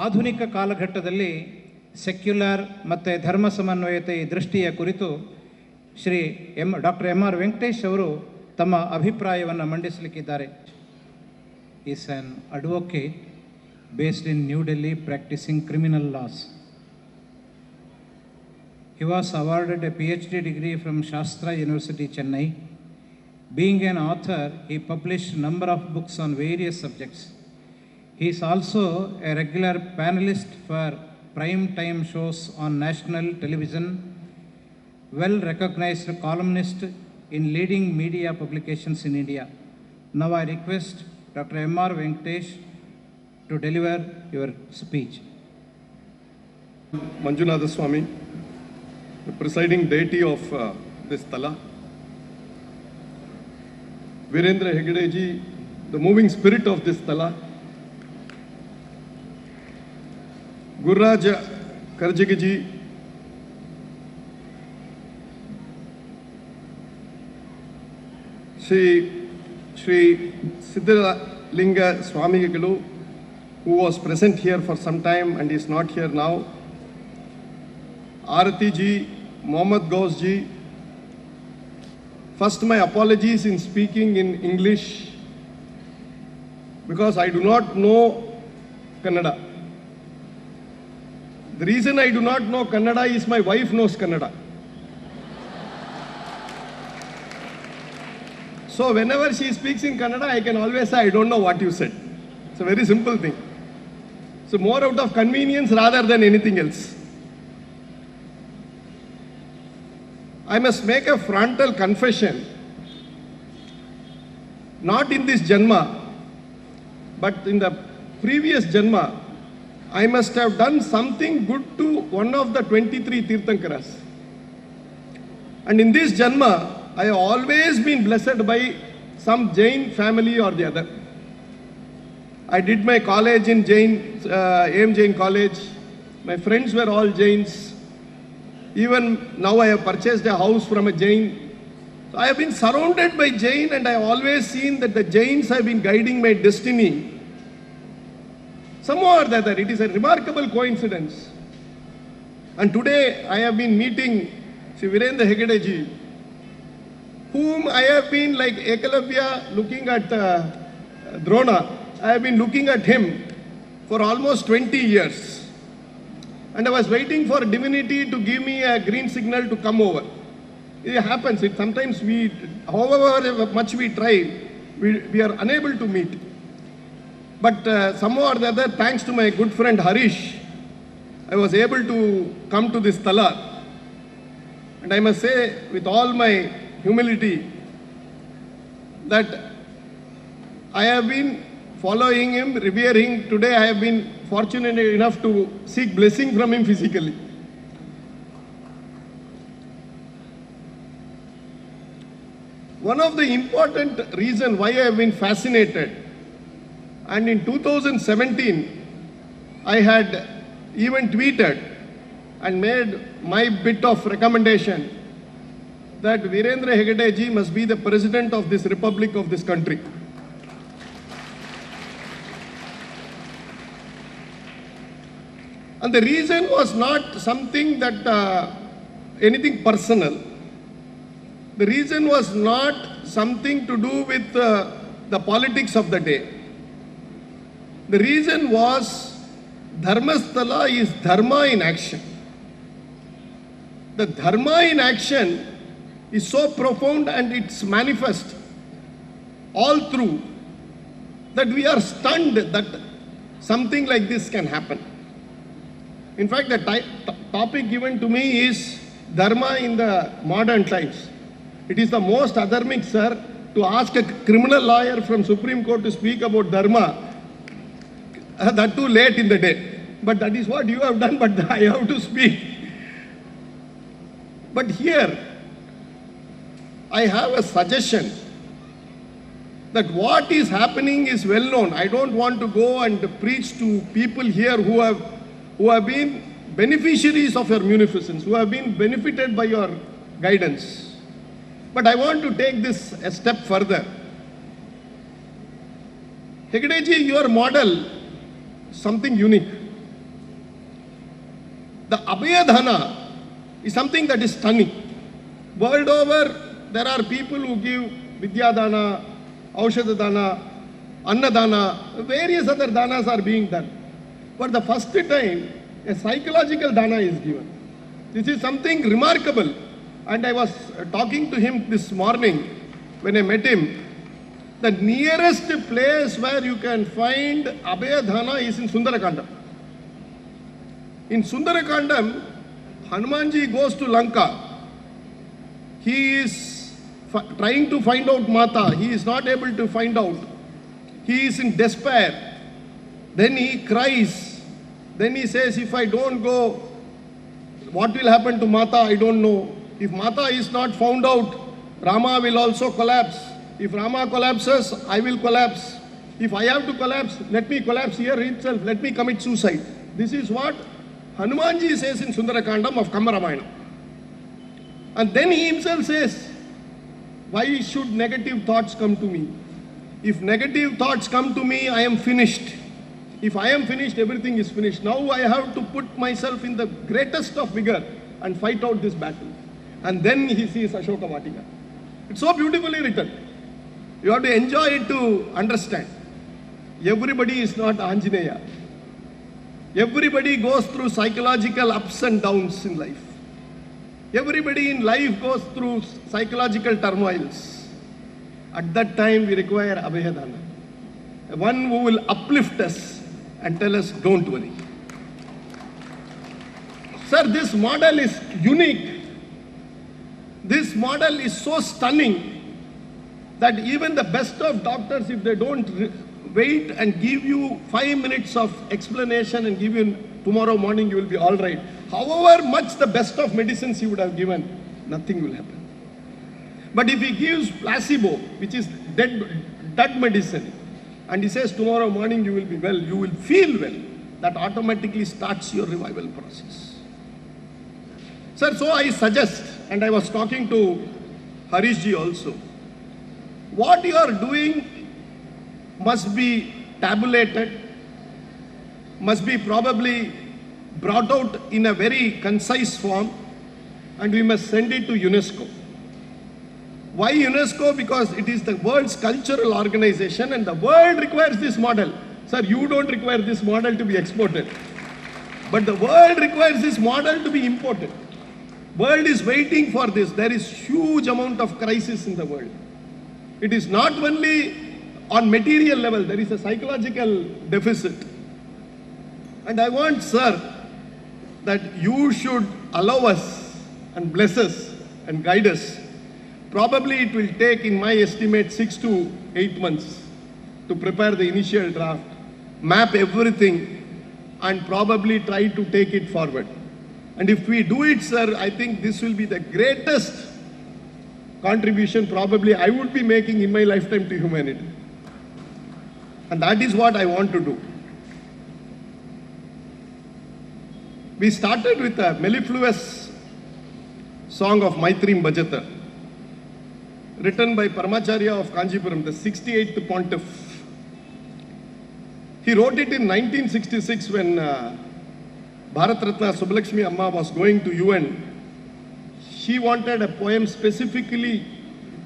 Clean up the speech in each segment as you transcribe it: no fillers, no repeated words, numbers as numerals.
ಆಧುನಿಕ ಕಾಲಘಟ್ಟದಲ್ಲಿ ಸೆಕ್ಯುಲರ್ ಮತ್ತು ಧರ್ಮ ಸಮನ್ವಯತೆ ದೃಷ್ಟಿಯ ಕುರಿತು ಡಾಕ್ಟರ್ ಎಂ.ಆರ್. ವೆಂಕಟೇಶ್ ಅವರು ತಮ್ಮ ಅಭಿಪ್ರಾಯವನ್ನು ಮಂಡಿಸಲಿಕ್ಕಿದ್ದಾರೆ. Is an advocate based in New Delhi practicing criminal laws. He was awarded a PhD degree from Shastra University, Chennai. Being an author, he published a number of books on various subjects. He is also a regular panelist for prime time shows on national television, well recognized columnist in leading media publications in India. Now I request Dr. M.R. Venkatesh to deliver your speech. Manjunatha Swami, the presiding deity of this Tala. Virendra Hegde ji, the moving spirit of this Tala. Gurraj Karjagi ji, Shri Siddhalinga Swami Galu, who was present here for some time and is not here now. Arati ji, Mohammad Ghaus ji. First, my apologies in speaking in English because I do not know Kannada. The reason I do not know Kannada is my wife knows Kannada. So whenever she speaks in Kannada, I can always say, I don't know what you said. It's a very simple thing. So more out of convenience rather than anything else. I must make a frontal confession. Not in this Janma, but in the previous Janma, I must have done something good to one of the 23 Tirthankaras. And in this Janma, I have always been blessed by some Jain family or the other. I did my college in AM Jain College. My friends were all Jains. Even now I have purchased a house from a Jain. So I have been surrounded by Jain and I have always seen that the Jains have been guiding my destiny. Somehow or the other, it is a remarkable coincidence. And today I have been meeting Sri Virendra Hegde ji, whom I have been like Ekalavya looking at Drona. I have been looking at him for almost 20 years. And I was waiting for divinity to give me a green signal to come over. It happens. Sometimes however much we try, we are unable to meet. But somehow or the other, thanks to my good friend Harish, I was able to come to this Tala. And I must say with all my humility that I have been following him, revering. Today I have been fortunate enough to seek blessing from him physically. One of the important reasons why I have been fascinated, and in 2017 I had even tweeted and made my bit of recommendation that Virendra Hegde ji must be the president of this republic of this country. And the reason was not something that anything personal. The reason was not something to do with the politics of the day. The reason was Dharmasthala is dharma in action. The dharma in action is so profound and it's manifest all through that we are stunned that something like this can happen. In fact, the topic given to me is Dharma in the modern times. It is the most adharmic, sir, to ask a criminal lawyer from Supreme Court to speak about Dharma, that too late in the day. But that is what you have done, but I have to speak. But here, I have a suggestion that what is happening is well known. I don't want to go and preach to people here who have been beneficiaries of your munificence, who have been benefited by your guidance. But I want to take this a step further. Hegde ji, your model, something unique. The Abhayadhana is something that is stunning. World over, there are people who give Vidyadana, Aushadadana, Annadana, various other danas are being done. For the first time, a psychological dana is given. This is something remarkable. And I was talking to him this morning when I met him. The nearest place where you can find Abhayadhana is in Sundarakandam. In Sundarakandam, Hanumanji goes to Lanka. He is trying to find out Mata. He is not able to find out. He is in despair. Then he cries. Then he says, if I don't go, what will happen to Mata? I don't know. If Mata is not found out, Rama will also collapse. If Rama collapses, I will collapse. If I have to collapse, let me collapse here itself. Let me commit suicide. This is what Hanumanji says in Sundarakandam of Kamba Ramayana. And then he himself says, why should negative thoughts come to me? If negative thoughts come to me, I am finished. If I am finished, everything is finished. Now I have to put myself in the greatest of vigor and fight out this battle. And then he sees Ashoka Vatika. It's so beautifully written. You have to enjoy it to understand. Everybody is not Anjaneya. Everybody goes through psychological ups and downs in life. Everybody in life goes through psychological turmoils. At that time, we require Abhayadhana. One who will uplift us and tell us, don't worry. Sir, this model is unique. This model is so stunning that even the best of doctors, if they don't wait and give you 5 minutes of explanation and give you tomorrow morning, you will be all right. However much the best of medicines he would have given, nothing will happen. But if he gives placebo, which is dead medicine, and he says tomorrow morning you will be well, you will feel well, that automatically starts your revival process. Sir, so I suggest, and I was talking to Harishji also, what you are doing must be tabulated, must be probably brought out in a very concise form, and we must send it to UNESCO. Why UNESCO? Because it is the world's cultural organization and the world requires this model. Sir, you don't require this model to be exported. But the world requires this model to be imported. World is waiting for this. There is huge amount of crisis in the world. It is not only on material level, there is a psychological deficit. And I want, sir, that you should allow us and bless us and guide us. Probably it will take, in my estimate, 6 to 8 months to prepare the initial draft, map everything, and probably try to take it forward. And if we do it, sir, I think this will be the greatest contribution probably I would be making in my lifetime to humanity. And that is what I want to do. We started with a mellifluous song of Maitrim Bhajata, written by Paramacharya of Kanchipuram, the 68th Pontiff. He wrote it in 1966 when Bharat Ratna Subbulakshmi Amma was going to UN. She wanted a poem specifically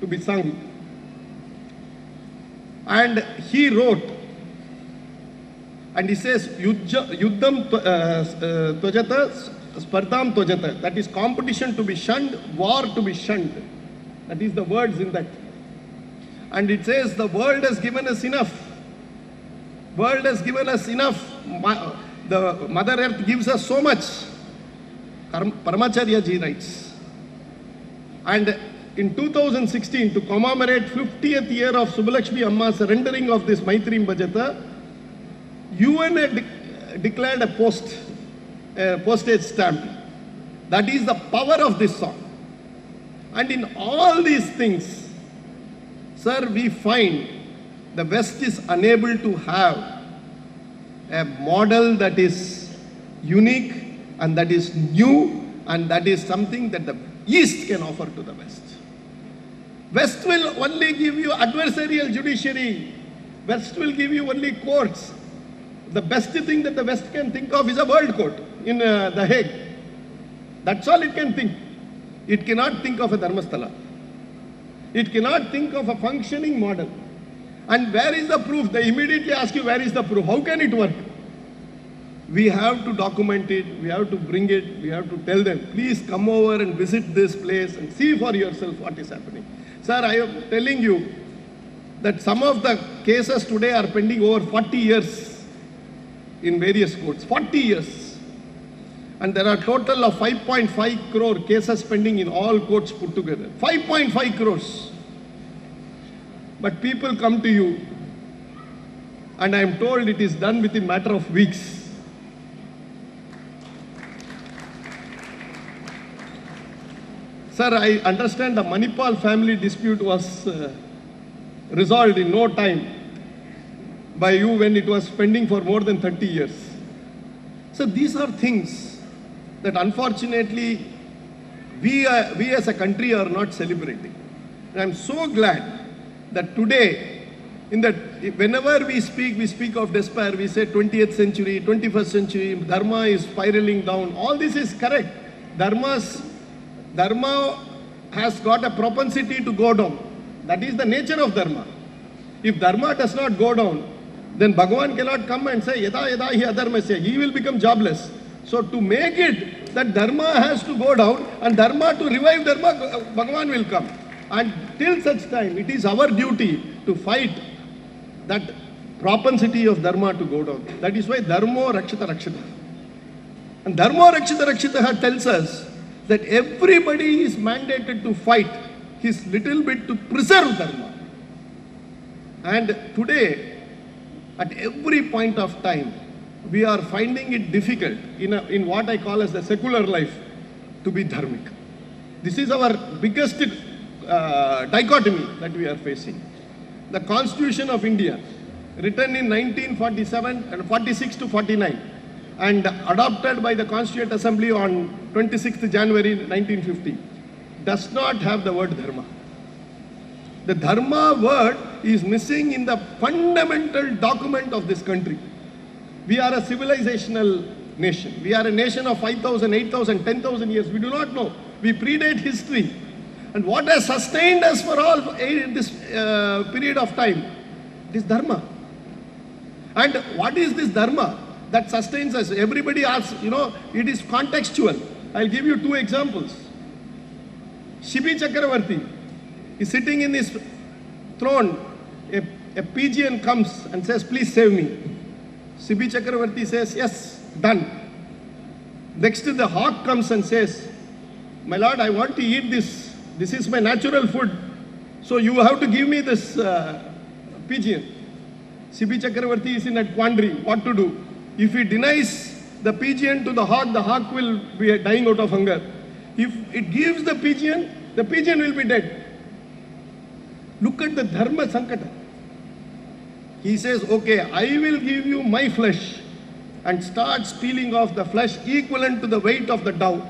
to be sung. And he wrote, and he says, Yuddham Tvajata, Spardham Tvajata. That is competition to be shunned, war to be shunned. That is the words in that. And it says, the world has given us enough. World has given us enough. The Mother Earth gives us so much. Paramacharya ji writes. And in 2016, to commemorate 50th year of Subbulakshmi Amma's surrendering of this Maitrim Bhajata, UN had declared a postage stamp. That is the power of this song. And in all these things, sir, we find the West is unable to have a model that is unique and that is new and that is something that the East can offer to the West. West will only give you adversarial judiciary. West will give you only courts. The best thing that the West can think of is a world court in The Hague. That's all it can think. It cannot think of a Dharmasthala. It cannot think of a functioning model. And where is the proof? They immediately ask you, where is the proof? How can it work? We have to document it, we have to bring it, we have to tell them, please come over and visit this place and see for yourself what is happening. Sir, I am telling you that some of the cases today are pending over 40 years in various courts. 40 years. And there are total of 5.5 crore cases pending in all courts put together. 5.5 crores. But people come to you and I am told it is done within a matter of weeks. Sir, I understand the Manipal family dispute was resolved in no time by you when it was pending for more than 30 years. So these are things that unfortunately we as a country are not celebrating. And I'm so glad that today, whenever we speak of despair, we say 20th century, 21st century, Dharma is spiraling down. All this is correct. Dharma has got a propensity to go down. That is the nature of Dharma. If Dharma does not go down, then Bhagavan cannot come and say, yada yada hi adharmasya. He will become jobless. So to make it that Dharma has to go down and Dharma to revive Dharma, Bhagavan will come. And till such time, it is our duty to fight that propensity of Dharma to go down. That is why Dharmo Rakshita Rakshita. And Dharmo Rakshita Rakshita tells us that everybody is mandated to fight his little bit to preserve Dharma. And today, at every point of time, we are finding it difficult in what I call as the secular life to be dharmic. This is our biggest dichotomy that we are facing. The Constitution of India, written in 1947 and 46 to 49, and adopted by the Constituent Assembly on 26th January 1950, does not have the word Dharma. The Dharma word is missing in the fundamental document of this country. We are a civilizational nation. We are a nation of 5,000, 8,000, 10,000 years. We do not know. We predate history. And what has sustained us for all this period of time is Dharma. And what is this Dharma that sustains us? Everybody asks, it is contextual. I'll give you two examples. Shibi Chakravarti is sitting in his throne. A pigeon comes and says, please save me. Shibi Chakravarti says, yes, done. Next, the hawk comes and says, my lord, I want to eat this. This is my natural food. So you have to give me this pigeon. Shibi Chakravarti is in a quandary. What to do? If he denies the pigeon to the hawk will be dying out of hunger. If it gives the pigeon will be dead. Look at the Dharma Sankata. He says, okay, I will give you my flesh, and starts peeling off the flesh equivalent to the weight of the dove.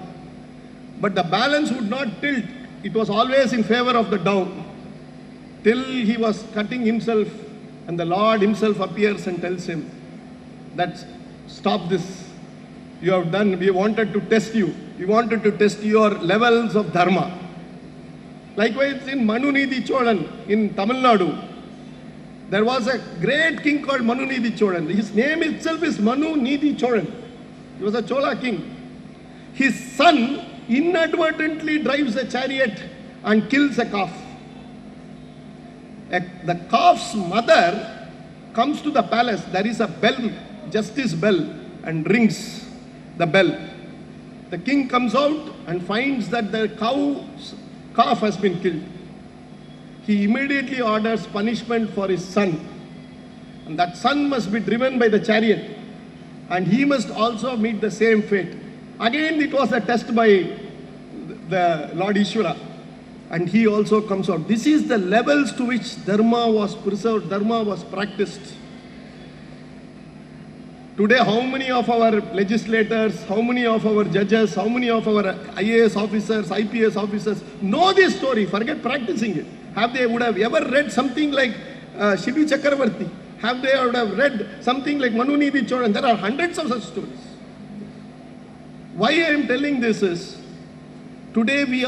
But the balance would not tilt. It was always in favor of the dove. Till he was cutting himself, and the Lord himself appears and tells him that stop this. You have done, we wanted to test you. We wanted to test your levels of Dharma. Likewise in Manunidhi Cholan in Tamil Nadu, there was a great king called Manunidhi Cholan. His name itself is Manunidhi Cholan. He was a Chola king. His son inadvertently drives a chariot and kills a calf. The calf's mother comes to the palace. There is a bell, justice bell, and rings the bell. The king comes out and finds that the calf has been killed. He immediately orders punishment for his son. And that son must be driven by the chariot. And he must also meet the same fate. Again, it was a test by the Lord Ishvara. And he also comes out. This is the levels to which Dharma was preserved, Dharma was practiced. Today, how many of our legislators, how many of our judges, how many of our IAS officers, IPS officers know this story, forget practicing it? Would have ever read something like Shibi Chakravarti? Would have read something like Manunidhi Cholan? There are hundreds of such stories. Why I am telling this is, today we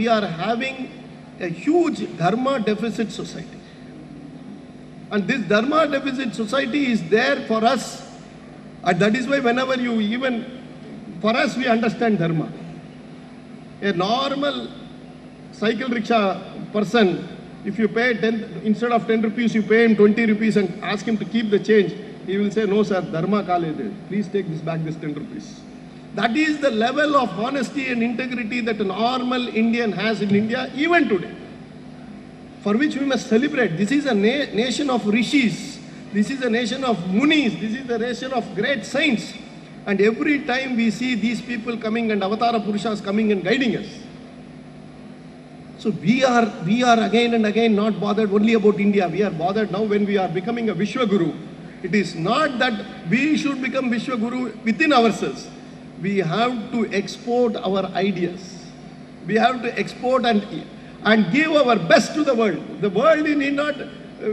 are having a huge dharma deficit society. And this dharma deficit society is there for us. And that is why whenever you even, for us we understand dharma. A normal cycle rickshaw person, if you pay 10, instead of 10 rupees, you pay him 20 rupees and ask him to keep the change, he will say, no sir, dharma kale, please take this back, this 10 rupees. That is the level of honesty and integrity that a normal Indian has in India even today, for which we must celebrate. This is a nation of rishis, this is a nation of munis, this is a nation of great saints. And every time we see these people coming and avatara purushas coming and guiding us. So we are again and again not bothered only about India. We are bothered now when we are becoming a Vishwaguru. It is not that we should become Vishwaguru within ourselves. We have to export our ideas. We have to export and give our best to the world. The world need not,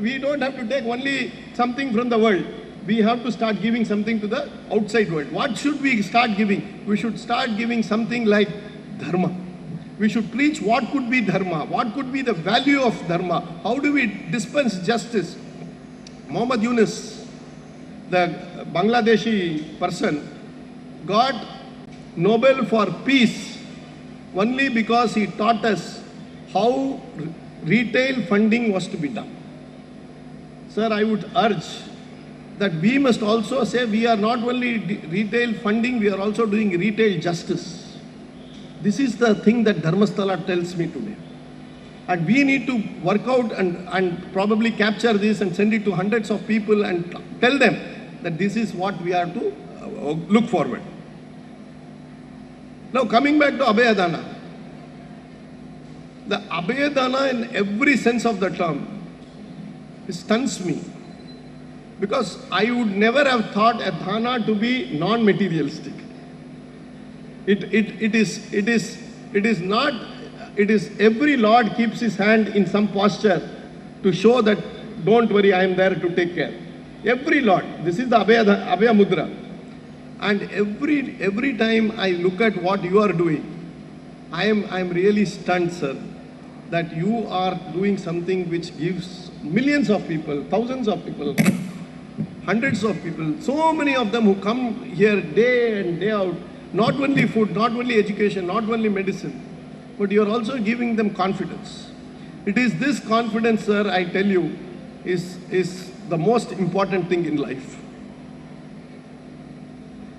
we don't have to take only something from the world. We have to start giving something to the outside world. What should we start giving? We should start giving something like dharma. We should preach what could be dharma, what could be the value of dharma, how do we dispense justice. Muhammad Yunus, the Bangladeshi person, got Nobel for peace only because he taught us how retail funding was to be done. Sir, I would urge that we must also say we are not only retail funding, we are also doing retail justice. This is the thing that Dharmasthala tells me today. And we need to work out and probably capture this and send it to hundreds of people and tell them that this is what we are to look forward. Now coming back to Abhayadana. The Abhayadana in every sense of the term stuns me. Because I would never have thought a dhana to be non-materialistic. It is not, it is every Lord keeps his hand in some posture to show that don't worry, I am there to take care. Every Lord, this is the Abhaya Mudra. And every time I look at what you are doing, I am really stunned, sir, that you are doing something which gives millions of people, thousands of people, hundreds of people, so many of them who come here day in, day out, not only food, not only education, not only medicine, but you are also giving them confidence. It is this confidence, sir, I tell you, is the most important thing in life.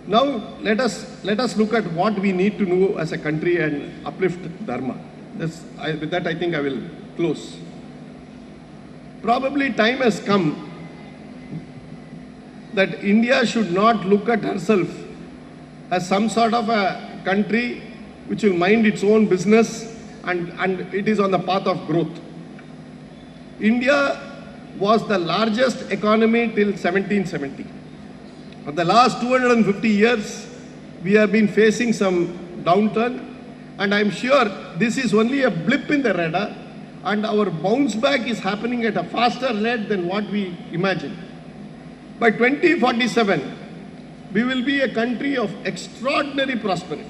Now, let us look at what we need to know as a country and uplift Dharma. With that, I think I will close. Probably time has come that India should not look at herself as some sort of a country which will mind its own business and it is on the path of growth. India was the largest economy till 1770. For the last 250 years, we have been facing some downturn, and I'm sure this is only a blip in the radar, and our bounce back is happening at a faster rate than what we imagine. By 2047, we will be a country of extraordinary prosperity.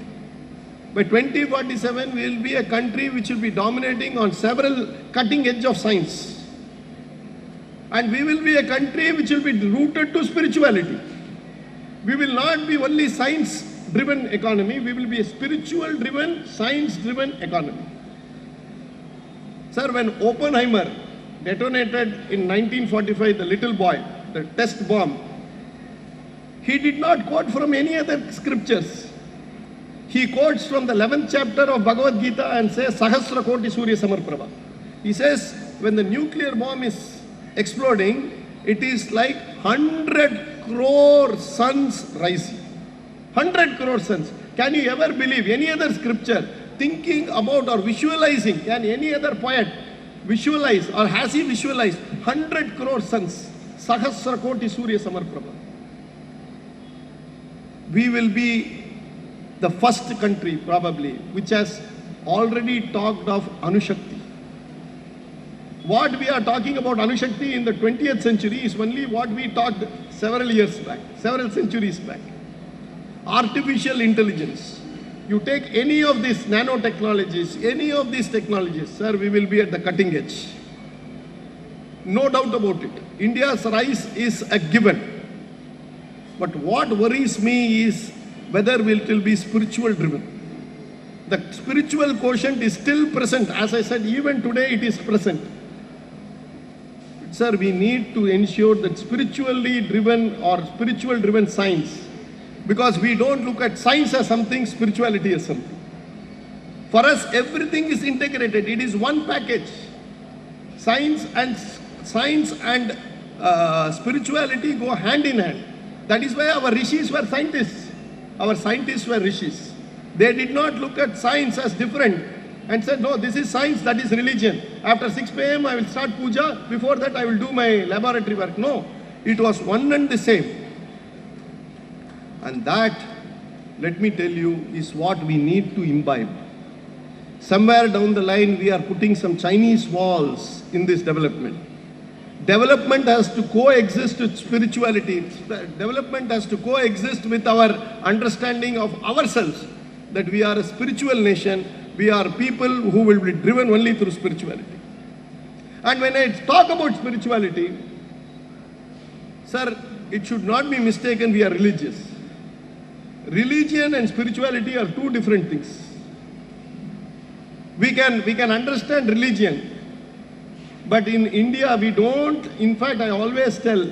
By 2047, we will be a country which will be dominating on several cutting edge of science. And we will be a country which will be rooted to spirituality. We will not be only science-driven economy, we will be a spiritual-driven, science-driven economy. Sir, when Oppenheimer detonated in 1945, the little boy, the test bomb, he did not quote from any other scriptures. He quotes from the 11th chapter of Bhagavad Gita and says, Sahasra Koti Surya Samarprabha. He says, when the nuclear bomb is exploding, it is like 100 crore suns rising. 100 crore suns. Can you ever believe any other scripture thinking about or visualizing? Can any other poet visualize or has he visualized 100 crore suns? Sahasra Koti Surya Samarprabha. We will be the first country probably which has already talked of Anushakti. What we are talking about Anushakti in the 20th century is only what we talked several years back, several centuries back. Artificial intelligence. You take any of these nanotechnologies, any of these technologies, sir, we will be at the cutting edge. No doubt about it. India's rise is a given. But what worries me is whether it will be spiritual driven. The spiritual quotient is still present. As I said, even today it is present. Sir, we need to ensure that spiritually driven or spiritual driven science, because we don't look at science as something, spirituality as something. For us, everything is integrated. It is one package. Science and spirituality go hand in hand. That is why our rishis were scientists. Our scientists were rishis. They did not look at science as different and said, no, this is science, that is religion. After 6 p.m. I will start puja. Before that I will do my laboratory work. No, it was one and the same. And that, let me tell you, is what we need to imbibe. Somewhere down the line, we are putting some Chinese walls in this development. Development has to coexist with spirituality. Development has to coexist with our understanding of ourselves, that we are a spiritual nation. We are people who will be driven only through spirituality. And when I talk about spirituality, sir, it should not be mistaken we are religious. Religion and spirituality are two different things. We can understand religion, but in India we don't. In fact, I always tell,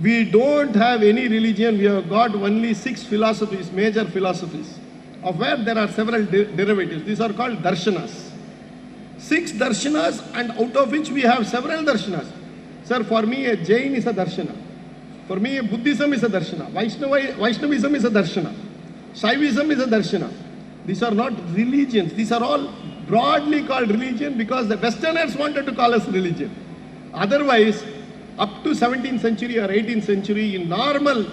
we don't have any religion. We have got only 6 philosophies, major philosophies, of where there are several derivatives. These are called darshanas. 6 darshanas, and out of which we have several darshanas. Sir, for me a Jain is a darshana. For me Buddhism is a darshana. Vaishnavism is a darshana. Shaivism is a darshana. These are not religions. These are all broadly called religion because the Westerners wanted to call us religion. Otherwise, up to 17th century or 18th century, in normal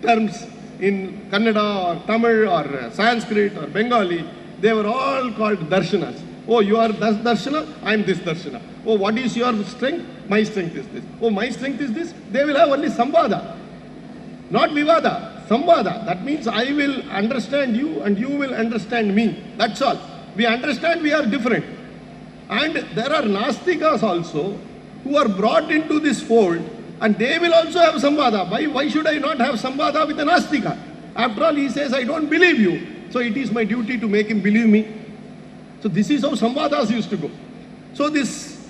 terms, in Kannada or Tamil or Sanskrit or Bengali, they were all called darshanas. Oh, you are this darshana, I am this darshana. Oh, what is your strength? My strength is this. Oh, my strength is this. They will have only samvada, not vivada. Samvada. That means I will understand you and you will understand me. That's all. We understand we are different. And there are Nastikas also who are brought into this fold, and they will also have samvada. Why should I not have samvada with a Nastika? After all, he says, I don't believe you. So it is my duty to make him believe me. So this is how samvadas used to go. So this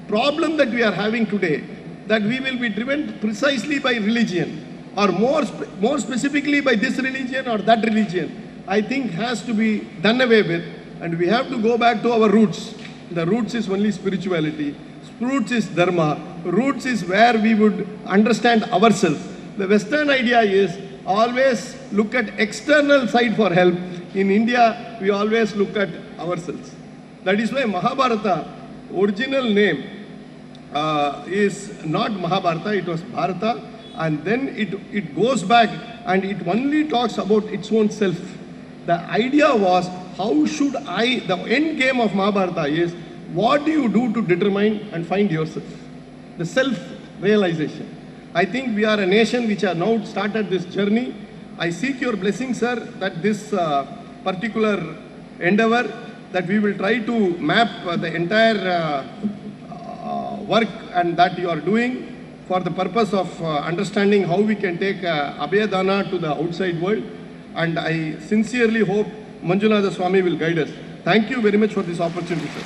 problem that we are having today, that we will be driven precisely by religion, or more specifically by this religion or that religion, I think has to be done away with, and we have to go back to our roots. The roots is only spirituality. Roots is dharma. Roots is where we would understand ourselves. The Western idea is always look at external side for help. In India, we always look at ourselves. That is why Mahabharata, original name is not Mahabharata, it was Bharata, and then it goes back and it only talks about its own self. The idea was, how should the end game of Mahabharata is, what do you do to determine and find yourself? The self-realization. I think we are a nation which have now started this journey. I seek your blessing, sir, that this particular endeavor, that we will try to map the entire work and that you are doing for the purpose of understanding how we can take Abhayadana to the outside world. And I sincerely hope Manjunatha Swami will guide us. Thank you very much for this opportunity, sir.